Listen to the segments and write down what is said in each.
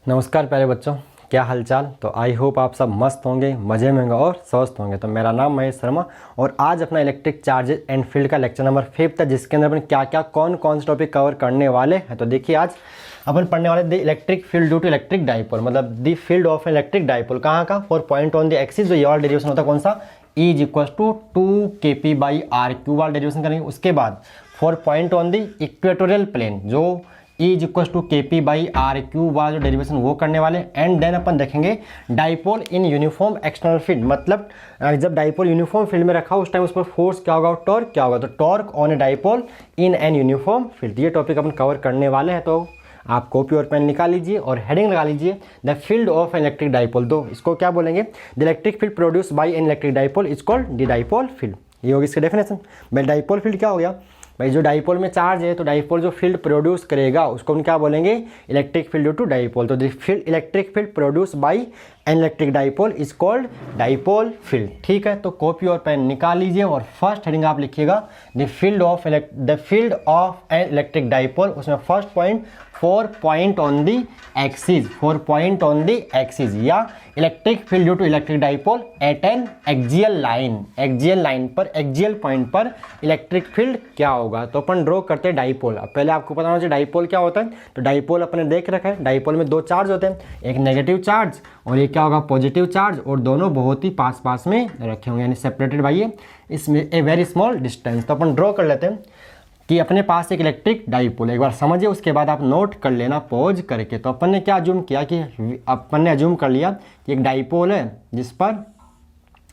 नमस्कार प्यारे बच्चों, क्या हालचाल। तो आई होप आप सब मस्त होंगे, मज़े में होंगे और स्वस्थ होंगे। तो मेरा नाम महेश शर्मा और आज अपना इलेक्ट्रिक चार्जेस एंड फील्ड का लेक्चर नंबर 5 था, जिसके अंदर अपन क्या क्या कौन कौन से टॉपिक कवर करने वाले हैं। तो देखिए, आज अपन पढ़ने वाले the electric field due to electric dipole, मतलब the field of electric dipole. कहाँ का? For point on the axis, जो ये वाला डेरिवेशन होता है कौन सा, E is equal to 2kp/r वाला डेरिवेशन करेंगे। उसके बाद for point on the equatorial plane, जो E is equal to kp/r³ वाला जो डेरिवेशन वो करने वाले। एंड देन अपन देखेंगे dipole in uniform external field, मतलब जब डाइपोल यूनिफॉर्म फील्ड में रखा उस टाइम उस पर फोर्स क्या होगा, टॉर्क क्या होगा। तो torque on a dipole in an uniform field, ये टॉपिक अपन कवर करने वाले हैं। तो आप कॉपी और पेन निकाल लीजिए और हेडिंग लगा लीजिए the field of electric dipole. तो इसको क्या बोलेंगे, the electric field produce by an electric dipole is called the dipole field. ये होगी इसकी डेफिनेशन। भाई डाइपोल फील्ड क्या हो गया, भाई जो डाइपोल में चार्ज है तो डाइपोल जो फील्ड प्रोड्यूस करेगा उसको हम क्या बोलेंगे, electric field due to dipole. तो the field electric field produce by an electric dipole is called dipole field. ठीक है, तो कॉपी और पेन निकाल लीजिए और फर्स्ट हेडिंग आप लिखिएगा the field of an electric dipole. उसमें first point for point on the axis, for point on the axis, या electric field due to electric dipole at an axial line, axial line पर, axial point पर electric field क्या होगा। तो अपन draw करते हैं dipole. अब पहले आपको पता होना चाहिए डाइपोल क्या होता है। तो डाइपोल अपने देख रखा है, डाइपोल में दो चार्ज होते हैं, एक नेगेटिव चार्ज और एक क्या होगा, पॉजिटिव चार्ज, और दोनों बहुत ही पास पास में रखे होंगे, यानी सेपरेटेड बाय इसमें ए वेरी स्मॉल डिस्टेंस। तो अपन ड्रॉ कर लेते हैं कि अपने पास एक इलेक्ट्रिक डाइपोल, एक बार समझिए, उसके बाद आप नोट कर लेना पॉज करके। तो अपन ने क्या अज्यूम किया कि अपन ने अज्यूम कर लिया कि एक डाइपोल है जिस पर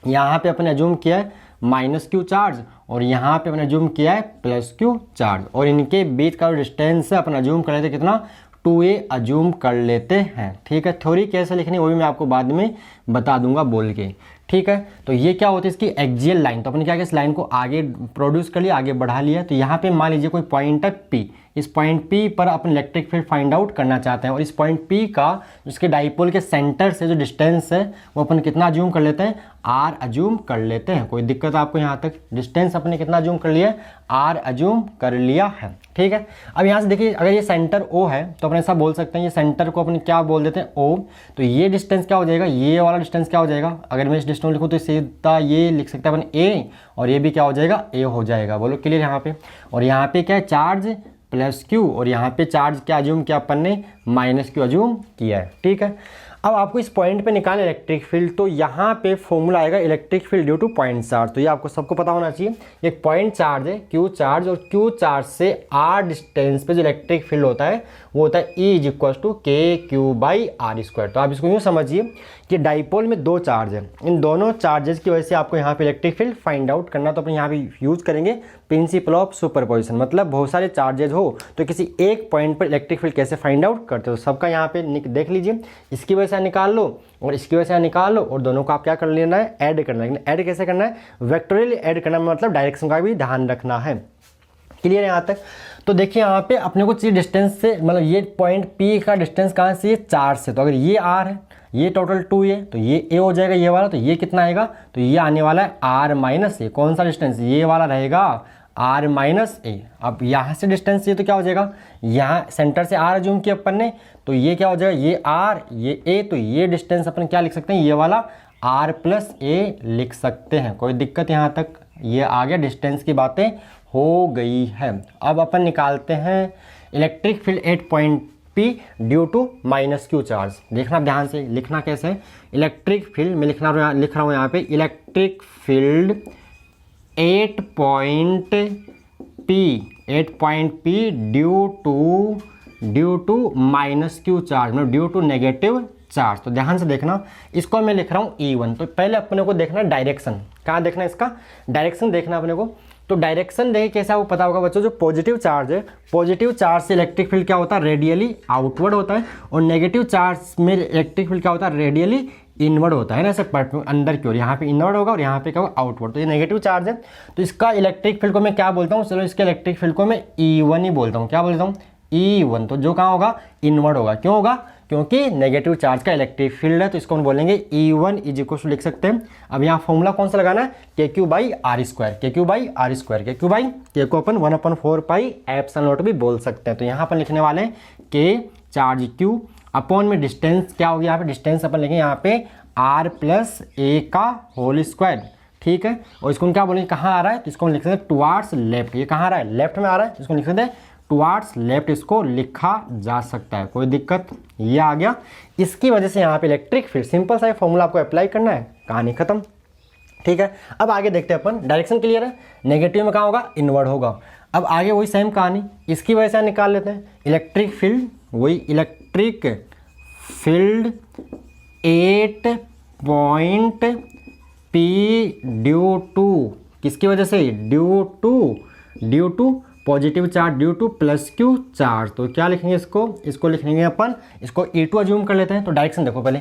यहाँ पे अपन ने अज्यूम किया है -q चार्ज और यहाँ पे अपने अज्यूम किया है +q चार्ज, और इनके बीच का जो डिस्टेंस है अपन अज्यूम कर लेते कितना, 2a अज्यूम कर लेते हैं। ठीक है, थ्योरी कैसे लिखनी वो भी मैं आपको बाद में बता दूंगा बोल के। ठीक है, तो ये क्या होती है इसकी एक्सियल लाइन। तो अपने क्या किया, इस लाइन को आगे प्रोड्यूस कर लिया, आगे बढ़ा लिया। तो यहाँ पे मान लीजिए कोई पॉइंट है P, इस पॉइंट P पर अपन इलेक्ट्रिक फील्ड फाइंड आउट करना चाहते हैं, और इस पॉइंट P का उसके डाइपोल के सेंटर से जो डिस्टेंस है वो अपन कितना अज्यूम कर लेते हैं, R अज्यूम कर लेते हैं। कोई दिक्कत आपको यहाँ तक? डिस्टेंस अपने कितना अज्यूम कर लिया है, R अज्यूम कर लिया है। ठीक है, अब यहाँ से देखिए, अगर ये सेंटर O है तो अपन ऐसा बोल सकते हैं, ये सेंटर को अपन क्या बोल देते हैं, O। तो ये डिस्टेंस क्या हो जाएगा, ये वाला डिस्टेंस क्या हो जाएगा, अगर मैं इस डिस्टेंस लिखूँ तो सीधा ये लिख सकते हैं अपन A, और ये भी क्या हो जाएगा, A हो जाएगा। बोलो क्लियर यहाँ पे। और यहाँ पे क्या है, चार्ज +q, और यहाँ पे चार्ज क्या अज्यूम किया अपन ने, -q अज्यूम किया है। ठीक है, अब आपको इस पॉइंट पे निकालना इलेक्ट्रिक फील्ड, तो यहाँ पे फॉर्मूला आएगा electric field due two point charge. तो ये आपको सबको पता होना चाहिए, एक पॉइंट चार्ज है q चार्ज, और q चार्ज से r डिस्टेंस पे जो इलेक्ट्रिक फील्ड होता है वो होता है E is equal to kq/r²। तो आप इसको यूँ समझिए कि डाइपोल में दो चार्ज है, इन दोनों चार्जेस की वजह से आपको यहाँ पे इलेक्ट्रिक फील्ड फाइंड आउट करना। तो अपन यहाँ पे यूज़ करेंगे प्रिंसिपल ऑफ सुपरपोजिशन, मतलब बहुत सारे चार्जेस हो तो किसी एक पॉइंट पर इलेक्ट्रिक फील्ड कैसे फाइंड आउट करते हो, सबका यहाँ पे देख लीजिए। इसकी वजह से निकाल लो और इसकी वजह से निकाल लो, और दोनों को आप क्या कर लेना है, ऐड करना है। लेकिन ऐड कैसे करना है, वेक्टोरियल ऐड करना, मतलब डायरेक्शन का भी ध्यान रखना है। क्लियर है यहाँ तक? तो देखिए यहाँ पे अपने को चाहिए डिस्टेंस से, मतलब ये पॉइंट P का डिस्टेंस कहाँ से, ये चार्ज से। तो अगर ये R है, ये टोटल 2a, तो ये a हो जाएगा ये वाला। तो ये कितना आएगा, तो ये आने वाला है R-a। कौन सा डिस्टेंस, ये वाला रहेगा R-a। अब यहाँ से डिस्टेंस ये तो क्या हो जाएगा, यहाँ सेंटर से R अज्यूम किया अपन ने, तो ये क्या हो जाएगा, ये R ये a, तो ये डिस्टेंस अपन क्या लिख सकते हैं, ये वाला R+a लिख सकते हैं। कोई दिक्कत यहाँ तक? ये आ गया, डिस्टेंस की बातें हो गई है। अब अपन निकालते हैं electric field at point P due to -q charge. देखना ध्यान से, लिखना कैसे है, इलेक्ट्रिक फील्ड में लिख रहा हूँ यहाँ पे, electric field at point P due to -q charge, मतलब ड्यू टू नेगेटिव चार्ज। तो ध्यान से देखना, इसको मैं लिख रहा हूँ E1। तो पहले अपने को देखना डायरेक्शन, कहाँ देखना है, इसका डायरेक्शन देखना अपने को। तो डायरेक्शन देखे कैसा वो पता होगा बच्चों, जो पॉजिटिव चार्ज है, पॉजिटिव चार्ज से इलेक्ट्रिक फील्ड क्या होता है, रेडियली आउटवर्ड होता है, और नेगेटिव चार्ज में इलेक्ट्रिक फील्ड क्या होता है, रेडियली इनवर्ड होता है ना, ऐसे अंदर की ओर, यहाँ पे इनवर्ड होगा और यहाँ पे क्या होगा, आउटवर्ड। तो ये नेगेटिव चार्ज है, तो इसका इलेक्ट्रिक फील्ड को मैं क्या बोलता हूँ, चलो इसके इलेक्ट्रिक फील्ड को मैं E1 ही बोलता हूँ। क्या बोलता हूँ, E1। तो जो कहाँ होगा, इनवर्ड होगा। क्यों होगा, क्योंकि नेगेटिव चार्ज का इलेक्ट्रिक फील्ड है, तो इसको हम बोलेंगे E1 इज इक्वल टू, लिख सकते हैं। अब यहाँ फॉर्मूला कौन सा लगाना है, kq/r², kq/r², k को अपन 1/4 पाई एप्सिलॉन नॉट भी बोल सकते हैं। तो यहाँ पर लिखने वाले हैं k चार्ज q अपॉन में डिस्टेंस क्या होगी, यहाँ पे डिस्टेंस अपन लेंगे यहाँ पे r प्लस ए का होल स्क्वायर, ठीक है। और इसको हम क्या बोलेंगे, कहाँ आ रहा है, तो इसको हम लिख सकते हैं टुवार्ड्स लेफ्ट, ये कहाँ आ रहा है, लेफ्ट में आ रहा है, इसको लिख सकते हैं टुवार्ड्स लेफ्ट, इसको लिखा जा सकता है, कोई दिक्कत, ये आ गया। इसकी वजह से यहाँ पे इलेक्ट्रिक फील्ड, सिंपल सा फॉर्मूला आपको अप्लाई करना है, कहानी खत्म, ठीक है। अब आगे देखते हैं अपन, डायरेक्शन क्लियर है, नेगेटिव में कहाँ होगा, इनवर्ड होगा। अब आगे वही सेम कहानी, इसकी वजह से निकाल लेते हैं इलेक्ट्रिक फील्ड, वही electric field 8 point P due to, किसकी वजह से, due to positive charge, due to plus q charge. तो क्या लिखेंगे इसको लिखेंगे अपन, इसको E2 अज्यूम कर लेते हैं। तो डायरेक्शन देखो पहले,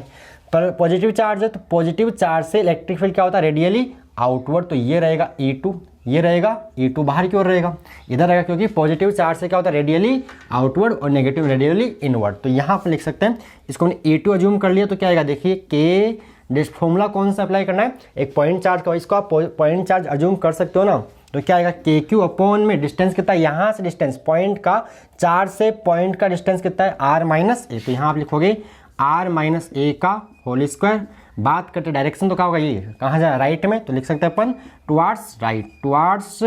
पर पॉजिटिव चार्ज है तो पॉजिटिव चार्ज से इलेक्ट्रिक फील्ड क्या होता है, रेडियली आउटवर्ड, तो ये रहेगा E2, ये रहेगा E2 बाहर की ओर रहेगा, इधर रहेगा, क्योंकि पॉजिटिव चार्ज से क्या होता है, रेडियली आउटवर्ड और नेगेटिव रेडियली इनवर्ड। तो यहाँ पर लिख सकते हैं, इसको हमने E2 अज्यूम कर लिया, तो क्या आएगा, देखिए के फॉर्मूला कौन सा अप्लाई करना है, एक पॉइंट चार्ज का, इसको आप पॉइंट चार्ज अज्यूम कर सकते हो ना। तो क्या आएगा, के क्यू अपॉन में डिस्टेंस कितना है, यहाँ से डिस्टेंस पॉइंट का, चार्ज से पॉइंट का डिस्टेंस कितना है, r माइनस ए, तो यहाँ आप लिखोगे r माइनस ए का होल स्क्वायर। बात करते डायरेक्शन, तो क्या होगा, ये कहाँ जाए, राइट में, तो लिख सकते हैं अपन टुवार्ड्स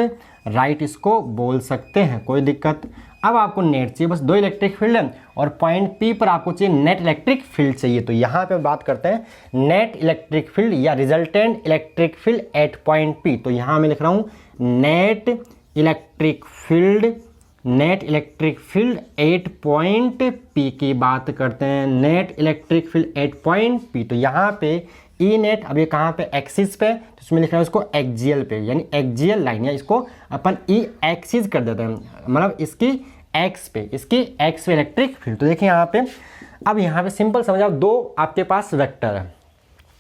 राइट इसको बोल सकते हैं, कोई दिक्कत। अब आपको नेट चाहिए, बस 2 इलेक्ट्रिक फील्ड है और पॉइंट P पर आपको चाहिए नेट इलेक्ट्रिक फील्ड चाहिए। तो यहाँ पे बात करते हैं नेट इलेक्ट्रिक फील्ड या resultant electric field at point P। तो यहाँ मैं लिख रहा हूँ net electric field at point P की बात करते हैं, net electric field at point P। तो यहाँ पे ई नेट, अब ये कहाँ पे, एक्सिस पे, तो इसमें लिख रहा है इसको एक्जियल पे, यानी एक्जियल लाइन, या इसको अपन ई एक्सिस कर देते हैं, मतलब इसकी एक्स पे इलेक्ट्रिक फील्ड। तो देखिए यहाँ पे, अब यहाँ पे सिंपल समझ आओ, 2 आपके पास वेक्टर है,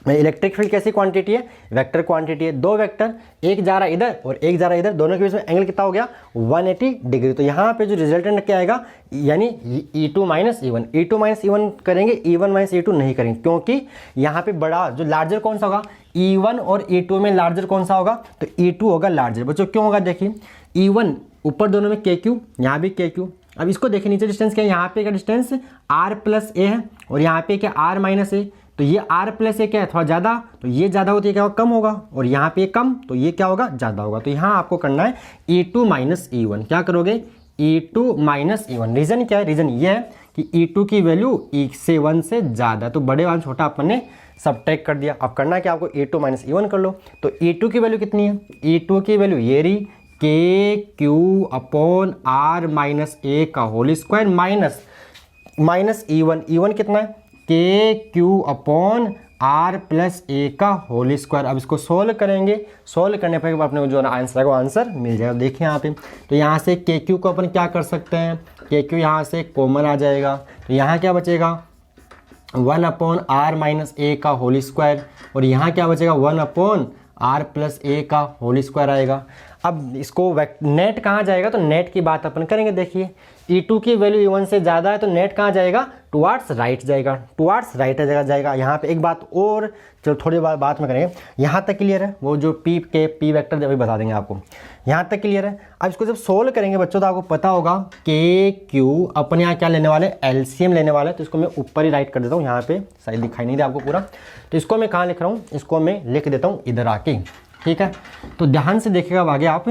इलेक्ट्रिक फील्ड कैसी क्वांटिटी है, वेक्टर क्वांटिटी है, 2 वेक्टर, एक जा रहा है इधर और एक जा रहा है इधर, दोनों के बीच में एंगल कितना हो गया, 180 डिग्री। तो यहाँ पे जो रिजल्टेंट क्या आएगा, यानी E2 माइनस E1 करेंगे, E1 माइनस E2 नहीं करेंगे, क्योंकि यहाँ पे बड़ा जो लार्जर कौन सा होगा, E1 और E2 में लार्जर कौन सा होगा, तो E2 होगा लार्जर। बच्चों क्यों होगा, देखिए E1 ऊपर दोनों में KQ, यहाँ भी KQ। अब इसको देखिए नीचे डिस्टेंस क्या है, यहाँ पे क्या डिस्टेंस R प्लस ए है और यहाँ पे क्या R माइनस ए, तो ये R प्लस ए क्या है, थोड़ा ज़्यादा, तो ये ज़्यादा होती है क्या होगा, कम होगा, और यहाँ पे कम, तो ये क्या होगा, ज़्यादा होगा। तो यहाँ आपको करना है E2 माइनस E1, क्या करोगे, E2 माइनस E1। रीज़न क्या है, रीज़न ये है कि E2 की वैल्यू E1 से ज़्यादा, तो बड़े वाला छोटा अपन ने सब्ट्रैक्ट कर दिया। अब करना है कि आपको E2 माइनस E1 कर लो। तो E2 की वैल्यू कितनी है, E2 की वैल्यू ये रही, के Q upon R minus a का होल स्क्वायर माइनस E1 कितना है, के Q upon R plus a का होल स्क्वायर। अब इसको सोल्व करेंगे, सोल्व करने पर अपने को जो आंसर है वो आंसर मिल जाएगा। देखिए यहाँ पे, तो यहाँ से के क्यू को अपन क्या कर सकते हैं, के क्यू यहाँ से कॉमन आ जाएगा, तो यहाँ क्या बचेगा, 1 अपॉन R माइनस ए का होल स्क्वायर, और यहाँ क्या बचेगा, 1 अपॉन R प्लस ए का होल स्क्वायर आएगा। अब इसको नेट कहाँ जाएगा, तो नेट की बात अपन करेंगे। देखिए E2 की वैल्यू E1 से ज़्यादा है, तो नेट कहाँ जाएगा, टुवार्ड्स राइट जाएगा, टुवार्ड्स राइट जाएगा। यहाँ पे एक बात और, चलो थोड़ी बात में करेंगे, यहाँ तक क्लियर है, वो जो P वेक्टर अभी बता देंगे आपको, यहाँ तक क्लियर है। अब इसको जब सोल्व करेंगे बच्चों, तो आपको पता होगा के क्यू अपन यहाँ क्या लेने वाले, LCM लेने वाले। तो इसको मैं ऊपर ही राइट कर देता हूँ, यहाँ पे शायद दिखाई नहीं दे आपको पूरा, तो इसको मैं कहाँ लिख रहा हूँ, इसको मैं लिख देता हूँ इधर आके, ठीक है। तो ध्यान से देखिएगा आगे आप,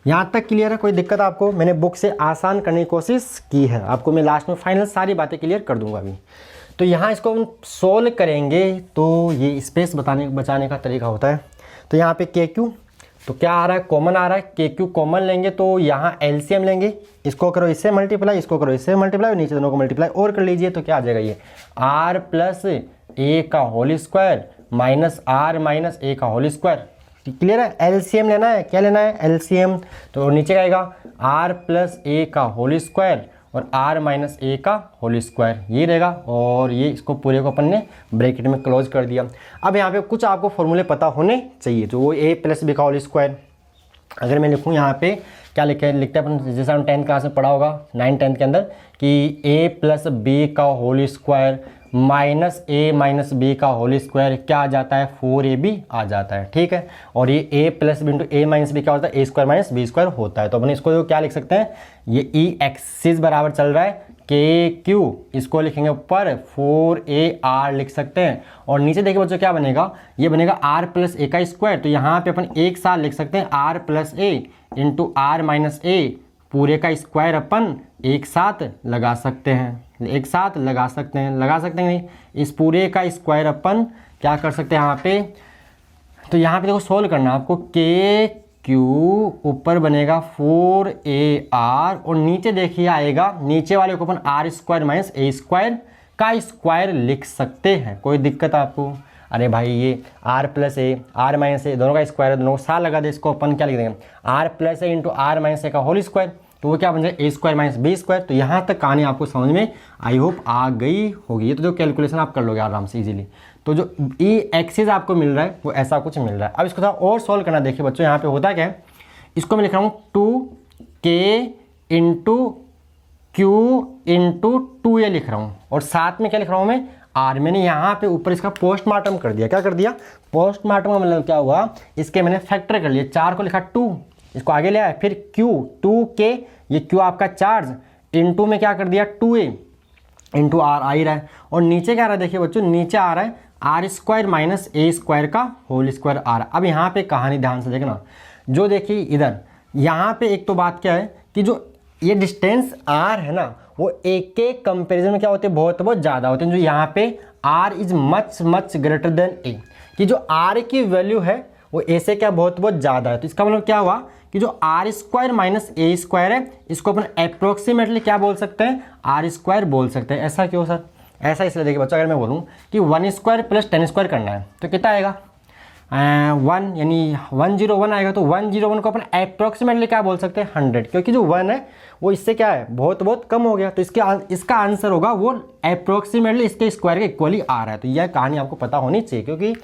यहाँ तक क्लियर है, कोई दिक्कत आपको, मैंने बुक से आसान करने की कोशिश की है, आपको मैं लास्ट में फाइनल सारी बातें क्लियर कर दूंगा अभी। तो यहाँ इसको हम सोल्व करेंगे, तो ये स्पेस बचाने का तरीका होता है। तो यहाँ पे के क्यू, तो क्या आ रहा है, कॉमन आ रहा है, के क्यू कॉमन लेंगे, तो यहाँ LCM लेंगे, इसको करो इससे मल्टीप्लाई, इसको करो इससे मल्टीप्लाई, और नीचे दोनों को मल्टीप्लाई और कर लीजिए, तो क्या आ जाएगा, ये R प्लस ए का whole square minus R minus a का होल स्क्वायर। क्लियर है, LCM लेना है, क्या लेना है, LCM। तो नीचे आएगा R प्लस ए का होल स्क्वायर और R माइनस ए का होल स्क्वायर, ये रहेगा, और ये इसको पूरे को अपन ने ब्रैकेट में क्लोज कर दिया। अब यहाँ पे कुछ आपको फॉर्मूले पता होने चाहिए, तो वो A प्लस बी का होल स्क्वायर। अगर मैं लिखूँ यहाँ पे क्या लिखते हैं अपन, जैसे हम 10th क्लास में पढ़ा होगा, 9th-10th के अंदर, कि A प्लस बी का होल स्क्वायर माइनस ए माइनस बी का होल स्क्वायर क्या आ जाता है, 4AB आ जाता है, ठीक है। और ये A plus B into A minus B क्या होता है, A square minus B square होता है। तो अपन इसको क्या लिख सकते हैं, ये E एक्सिस बराबर चल रहा है के क्यू, इसको लिखेंगे ऊपर 4AR लिख सकते हैं। और नीचे देखिए बच्चों क्या बनेगा, ये बनेगा R प्लस ए का स्क्वायर। तो यहाँ पे अपन एक साथ लिख सकते हैं R प्लस ए इंटू R माइनस ए पूरे का स्क्वायर अपन एक साथ लगा सकते हैं, एक साथ लगा सकते हैं, लगा सकते हैं नहीं, इस पूरे का स्क्वायर अपन क्या कर सकते हैं यहाँ पे। तो यहाँ पे देखो सोल्व करना है आपको, के क्यू ऊपर बनेगा 4AR और नीचे देखिए आएगा, नीचे वाले को अपन R square minus A square का स्क्वायर लिख सकते हैं। कोई दिक्कत आपको? अरे भाई ये R प्लस ए R माइनस ए दोनों का स्क्वायर है, दोनों को साथ लगा दे, इसको अपन क्या लिख देंगे R plus A into R minus a का होल स्क्वायर, तो वो क्या बन जाए ए स्क्वायर माइनस बी स्क्वायर। तो यहाँ तक कहानी आपको समझ में आई होप आ गई होगी। ये तो जो कैलकुलेशन आप कर लोगे आराम से इजीली। तो जो ई एक्सिस आपको मिल रहा है वो ऐसा कुछ मिल रहा है। अब इसको थोड़ा और सॉल्व करना, देखिए बच्चों यहाँ पे होता क्या है, इसको मैं लिख रहा हूँ 2K into Q into 2A लिख रहा हूँ, और साथ में क्या लिख रहा हूँ मैं R। मैंने यहाँ पे ऊपर इसका पोस्टमार्टम कर दिया। क्या कर दिया? पोस्टमार्टम का मतलब क्या हुआ, इसके मैंने फैक्टर कर लिया, 4 को लिखा 2, इसको आगे ले आया, फिर Q 2K, ये Q आपका चार्ज, इंटू में क्या कर दिया 2A इंटू R आ ही रहा है। और नीचे क्या आ रहा है, देखिए बच्चों नीचे आ रहा है R square minus A square का होल स्क्वायर R। अब यहाँ पे कहानी ध्यान से देखना, जो देखिए इधर यहाँ पे एक तो बात क्या है कि जो ये डिस्टेंस R है ना, वो एक के कंपेरिजन में क्या होते हैं, बहुत बहुत ज़्यादा होते हैं। जो यहाँ पे R is much much greater than a, कि जो R की वैल्यू है वो ए से क्या बहुत बहुत ज़्यादा है। तो इसका मतलब क्या हुआ कि जो R square minus A square है, इसको अपन अप्रोक्सीमेटली क्या बोल सकते हैं, R स्क्वायर बोल सकते हैं। ऐसा क्यों सर? ऐसा इसलिए देखिए बच्चों, अगर मैं बोलूँ कि 1 स्क्वायर प्लस 10 स्क्वायर करना है तो कितना आएगा, 1 यानी 101 आएगा। तो 101 को अपन अप्रोक्सीमेटली क्या बोल सकते हैं, 100, क्योंकि जो 1 है वो इससे क्या है, बहुत बहुत कम हो गया। तो इसका आंसर होगा वो अप्रोक्सीमेटली इसके स्क्वायर के इक्वली आ रहा है। तो यह कहानी आपको पता होनी चाहिए, क्योंकि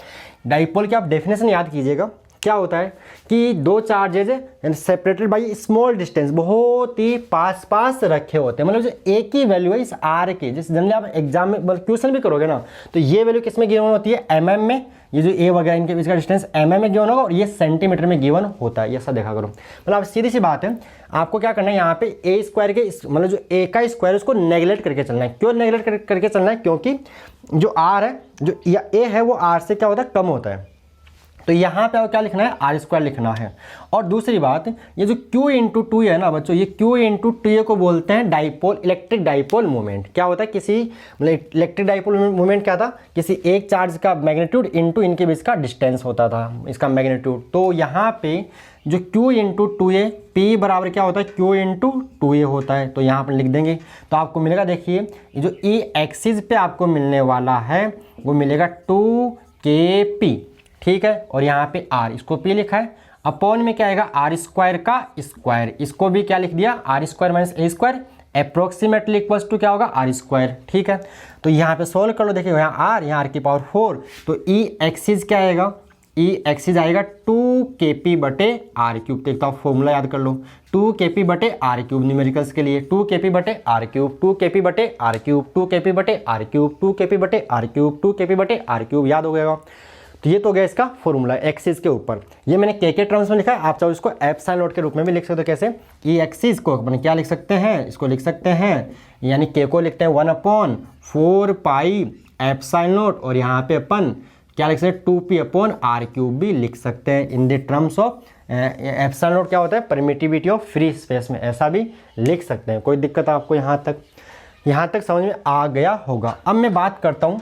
डाइपोल की आप डेफिनेशन याद कीजिएगा। क्या होता है कि दो चार्जेज है सेपरेटेड बाई स्मॉल डिस्टेंस, बहुत ही पास पास रखे होते हैं, मतलब जो एक ही वैल्यू है इस आर के, जैसे जनरली आप एग्जाम में क्वेश्चन भी करोगे ना, तो ये वैल्यू किस में गिवन होती है, एमएम में। ये जो ए वगैरह इनके बीच का डिस्टेंस एमएम में गिवन होगा और ये सेंटीमीटर में गिवन होता है। ये ऐसा देखा करो। मतलब सीधी सी बात है, आपको क्या करना है यहाँ पे ए स्क्वायर के मतलब जो ए का स्क्वायर उसको नेगलेक्ट करके चलना है। क्यों नेगलेक्ट करके चलना है? क्योंकि जो आर है, जो ए है, वो आर से क्या होता है, कम होता है। तो यहाँ पे क्या लिखना है, आर स्क्वायर लिखना है। और दूसरी बात, ये जो Q इंटू 2 है ना बच्चों, ये Q इंटू 2 को बोलते हैं डाइपोल, इलेक्ट्रिक डाइपोल मूवमेंट। क्या होता है, किसी मतलब इलेक्ट्रिक डाइपोल मूवमेंट क्या था, किसी एक चार्ज का मैग्नीट्यूड इंटू इनके बीच का डिस्टेंस होता था, इसका मैग्नीट्यूड। तो यहाँ पे जो Q इंटू 2A, P बराबर क्या होता है, Q इंटू 2A होता है। तो यहाँ पर लिख देंगे तो आपको मिलेगा, देखिए जो ई एक्सिस पे आपको मिलने वाला है वो मिलेगा 2kp, ठीक है। और यहाँ पे R, इसको P लिखा है, अपॉन में क्या आएगा, आर स्क्वायर का स्क्वायर, इसको भी क्या लिख दिया, R square minus A square approximately equals to क्या होगा, आर स्क्वायर, ठीक है। तो यहाँ पे सोल्व कर लो, देखिए यहाँ आर, यहाँ आर की पावर 4, तो ई एक्सिस क्या आएगा, ई एक्सिस आएगा 2kp बटे आर क्यूब। देखता हूँ फॉर्मूला याद कर लो, 2kp बटे आर क्यूब न्यूमेरिकल्स के लिए, 2kp बटे आर क्यूब, 2kp बटे आर क्यूब, 2kp बटे आर क्यूब, 2kp बटे आर क्यूब, 2kp बटे आर क्यूब, याद हो गया। तो ये तो गया इसका फॉर्मूला एक्सिस के ऊपर। ये मैंने के टर्म्स में लिखा है, आप चाहो इसको एप्सिलॉन नॉट के रूप में भी लिख सकते हो। कैसे, ई एक्सिस को अपन क्या लिख सकते हैं, इसको लिख सकते हैं, यानी के को लिखते हैं 1/4 पाई एप्सिलॉन नॉट, और यहाँ पे अपन क्या लिख सकते हैं, 2p/r³ भी लिख सकते हैं in the terms of epsilon not. क्या होता है, परमिटिविटी ऑफ फ्री स्पेस में, ऐसा भी लिख सकते हैं। कोई दिक्कत आपको यहाँ तक समझ में आ गया होगा। अब मैं बात करता हूँ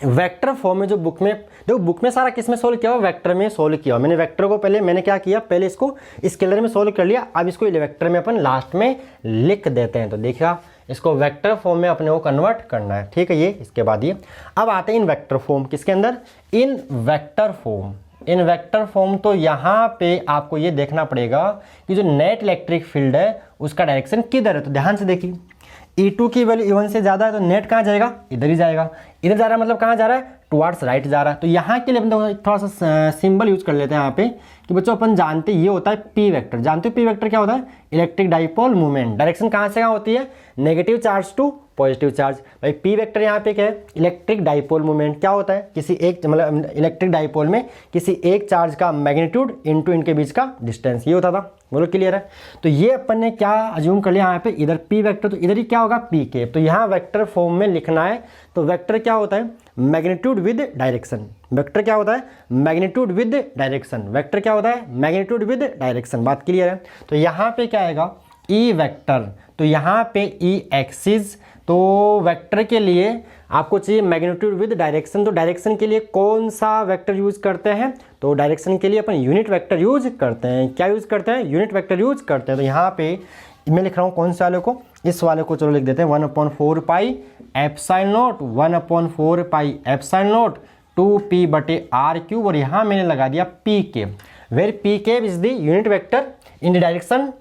वेक्टर फॉर्म में। जो बुक में, देखो बुक में सारा किस में सोल्व किया हुआ, वेक्टर में सोल्व किया हुआ। मैंने वेक्टर को पहले मैंने क्या किया, पहले इसको स्केलर में सोल्व कर लिया, अब इसको वेक्टर में अपन लास्ट में लिख देते हैं। तो देखिए इसको वेक्टर फॉर्म में अपने को कन्वर्ट करना है, ठीक है। ये इसके बाद ये अब आते हैं इन वेक्टर फॉर्म, किसके अंदर, इन वेक्टर फॉर्म। इन वेक्टर फॉर्म तो यहाँ पे आपको ये देखना पड़ेगा कि जो नेट इलेक्ट्रिक फील्ड है उसका डायरेक्शन किधर है। तो ध्यान से देखिए, E2 की वैल्यू E1 से ज़्यादा है तो नेट कहाँ जाएगा, इधर ही जाएगा। इधर जा रहा है मतलब कहाँ जा रहा है, टुवार्ड्स राइट जा रहा है। तो यहाँ के लिए अपन थोड़ा सा सिंबल यूज कर लेते हैं यहाँ पे कि बच्चों अपन जानते ये होता है P वेक्टर। जानते हो P वेक्टर क्या होता है, इलेक्ट्रिक डाइपोल मूवमेंट। डायरेक्शन कहाँ से कहाँ होती है, negative charge to positive charge. भाई पी वेक्टर यहाँ पे क्या है, इलेक्ट्रिक डाइपोल मोमेंट। क्या होता है, किसी एक मतलब इलेक्ट्रिक डाइपोल में किसी एक चार्ज का मैग्नीट्यूड इनटू इनके बीच का डिस्टेंस, ये होता था। बोलो क्लियर है। तो ये अपन ने क्या अज्यूम कर लिया यहाँ पे, इधर पी वेक्टर, तो इधर ही क्या होगा पी के। तो यहाँ वेक्टर फॉर्म में लिखना है। तो वेक्टर क्या होता है, मैग्नीट्यूड विद डायरेक्शन। वेक्टर क्या होता है, मैग्नीट्यूड विद डायरेक्शन। वेक्टर क्या होता है, मैग्नीट्यूड विद डायरेक्शन। बात क्लियर है। तो यहाँ पे क्या आएगा, ई वेक्टर। तो यहाँ पे ई एक्सिस। तो वेक्टर के लिए आपको चाहिए मैग्नीट्यूड विद डायरेक्शन। तो डायरेक्शन के लिए कौन सा वेक्टर यूज करते हैं, तो डायरेक्शन के लिए अपन यूनिट वेक्टर यूज करते हैं। क्या यूज करते हैं, यूनिट वेक्टर यूज करते हैं। तो यहाँ पे मैं लिख रहा हूँ कौन से वाले को, इस वाले को चलो लिख देते हैं 1/4 pi epsilon naught, 1/4 pi epsilon naught 2p/r³ और यहाँ मैंने लगा दिया पी के, वेर पी के is the unit vector in the direction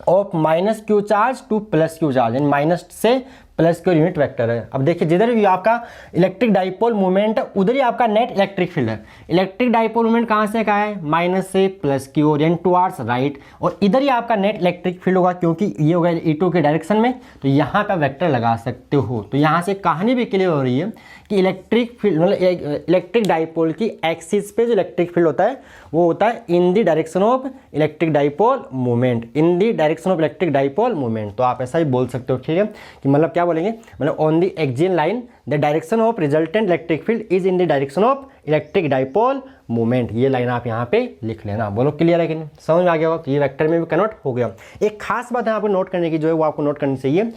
of -q charge to +q charge, यानी माइनस से प्लस की यूनिट वेक्टर है। अब देखिए जिधर भी आपका इलेक्ट्रिक डाइपोल मूवमेंट है उधर ही आपका नेट इलेक्ट्रिक फील्ड है। इलेक्ट्रिक डाइपोल मूवमेंट कहाँ से कहाँ है, माइनस से प्लस की ओर, यानी टुवार्ड्स राइट, और इधर ही आपका नेट इलेक्ट्रिक फील्ड होगा क्योंकि ये होगा E2 के डायरेक्शन में। तो यहाँ पे वेक्टर लगा सकते हो। तो यहाँ से कहानी भी क्लियर हो रही है कि इलेक्ट्रिक फील्ड मतलब इलेक्ट्रिक डाइपोल की एक्सिस पे जो इलेक्ट्रिक फील्ड होता है वो होता है इन the direction of electric dipole movement, in the direction of electric dipole movement. तो आप ऐसा ही बोल सकते हो, ठीक है, कि मतलब क्या बोलेंगे, मतलब on the axial line the direction of resultant electric field is in the direction of electric dipole movement. ये लाइन आप यहाँ पे लिख लेना। बोलो क्लियर है कि नहीं, समझ में आ गया होगा। तो ये वेक्टर में भी कन्वर्ट हो गया। एक खास बात है आपको नोट करने की, जो है वो आपको नोट करनी चाहिए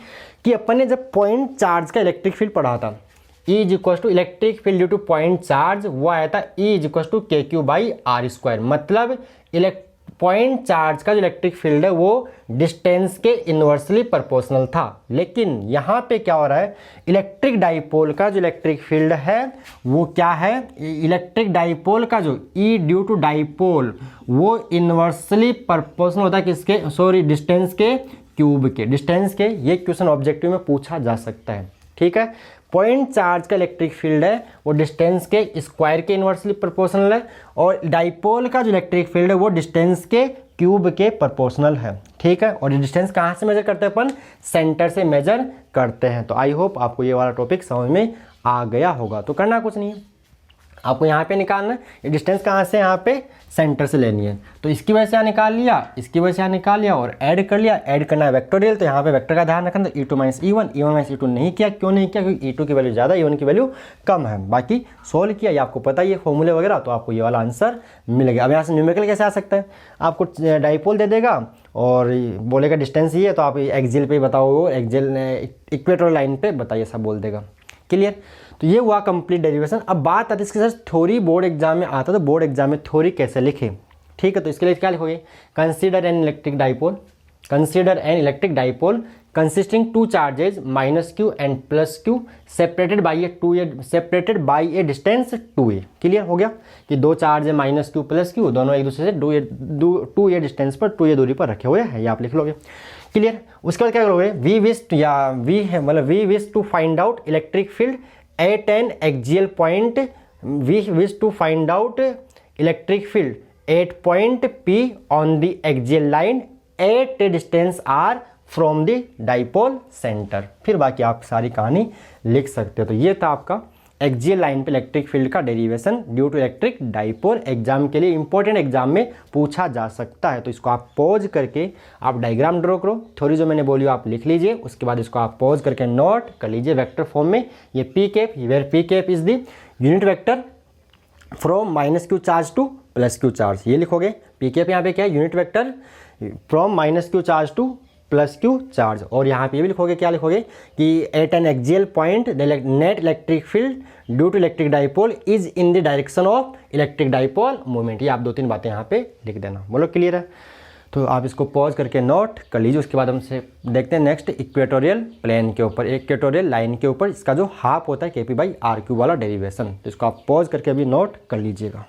कि अपन ने जब पॉइंट चार्ज का इलेक्ट्रिक फील्ड पढ़ा था, E is electric field due two point charge, वो आया था E इज KQ/r²। मतलब पॉइंट चार्ज का जो इलेक्ट्रिक फील्ड है वो डिस्टेंस के इन्वर्सली प्रोपोर्शनल था। लेकिन यहाँ पे क्या हो रहा है, इलेक्ट्रिक डाइपोल का जो इलेक्ट्रिक फील्ड है वो क्या है, इलेक्ट्रिक डाइपोल का जो E ड्यू टू डाइपोल वो इन्वर्सली प्रोपोर्शनल होता है किसके, सॉरी डिस्टेंस के क्यूब के, डिस्टेंस के। ये क्वेश्चन ऑब्जेक्टिव में पूछा जा सकता है, ठीक है। पॉइंट चार्ज का इलेक्ट्रिक फील्ड है वो डिस्टेंस के स्क्वायर के इन्वर्सली प्रोपोर्शनल है, और डाइपोल का जो इलेक्ट्रिक फील्ड है वो डिस्टेंस के क्यूब के प्रोपोर्शनल है, ठीक है। और ये डिस्टेंस कहाँ से मेजर करते हैं अपन, सेंटर से मेजर करते हैं। तो आई होप आपको ये वाला टॉपिक समझ में आ गया होगा। तो करना कुछ नहीं है, आपको यहाँ पे निकालना है, ये डिस्टेंस कहाँ से, यहाँ पे सेंटर से लेनी है। तो इसकी वजह से यहाँ निकाल लिया, इसकी वजह से यहाँ निकाल लिया और ऐड कर लिया। ऐड करना है वेक्टोरियल, तो यहाँ पे वेक्टर का ध्यान रखना। तो E2 - E1, E1 - E2 नहीं किया, क्यों नहीं किया, क्योंकि E2 की वैल्यू ज़्यादा, E1 की वैल्यू कम है। बाकी सोल्व किया, ये आपको पता ही है फॉर्मूले वगैरह, तो आपको ये वाला आंसर मिल गया। अब यहाँ से न्यूमेरिकल कैसे आ सकता है, आपको डाइपोल दे देगा और बोलेगा डिस्टेंस ये है, तो आप एक्सियल पे बताओ, एक्सियल इक्वेटोरियल लाइन पे बताइए, सब बोल देगा। क्लियर। तो ये हुआ कंप्लीट डेरिवेशन। अब बात आती है इसके साथ थ्योरी, बोर्ड एग्जाम में आता है, तो बोर्ड एग्जाम में थ्योरी कैसे लिखे, ठीक है। तो इसके लिए क्या लिखोगे, consider N electric dipole, consider N electric dipole consisting two charges -q and +q separated by A distance 2a। Clear हो गया कि दो चार्ज है -q +q, दोनों एक दूसरे से 2a डिस्टेंस पर 2a दूरी पर रखे हुए हैं, ये आप लिख लोगे। क्लियर। उसके बाद क्या करोगे, we wish to find out electric field at an axial point, we wish to find out electric field at point P on the axial line at a distance r from the dipole centre. फिर बाकी आप सारी कहानी लिख सकते हो। तो ये था आपका एक्सियल लाइन पे इलेक्ट्रिक फील्ड का derivation due to electric dipole. Exam के लिए इंपॉर्टेंट एग्जाम में पूछा जा सकता है। तो इसको आप पॉज करके आप डायग्राम ड्रॉ करो, थ्योरी जो मैंने बोली आप लिख लीजिए, उसके बाद इसको आप पॉज करके नोट कर लीजिए वेक्टर फॉर्म में। ये P cap, where P cap is the unit vector from -q charge to +q charge, ये लिखोगे। पी कैप यहाँ पे क्या है, unit vector from -q charge to +q charge. और यहाँ पे ये भी लिखोगे, क्या लिखोगे कि at an axial point the net electric field due to electric dipole is in the direction of electric dipole movement. ये आप 2-3 बातें यहाँ पे लिख देना। बोलो क्लियर है। तो आप इसको पॉज करके नोट कर लीजिए। उसके बाद हमसे देखते हैं नेक्स्ट इक्वेटोरियल प्लेन के ऊपर, इक्वेटोरियल लाइन के ऊपर इसका जो हाफ होता है KP/r³ वाला डेरिवेशन। तो इसको आप पॉज करके अभी नोट कर लीजिएगा।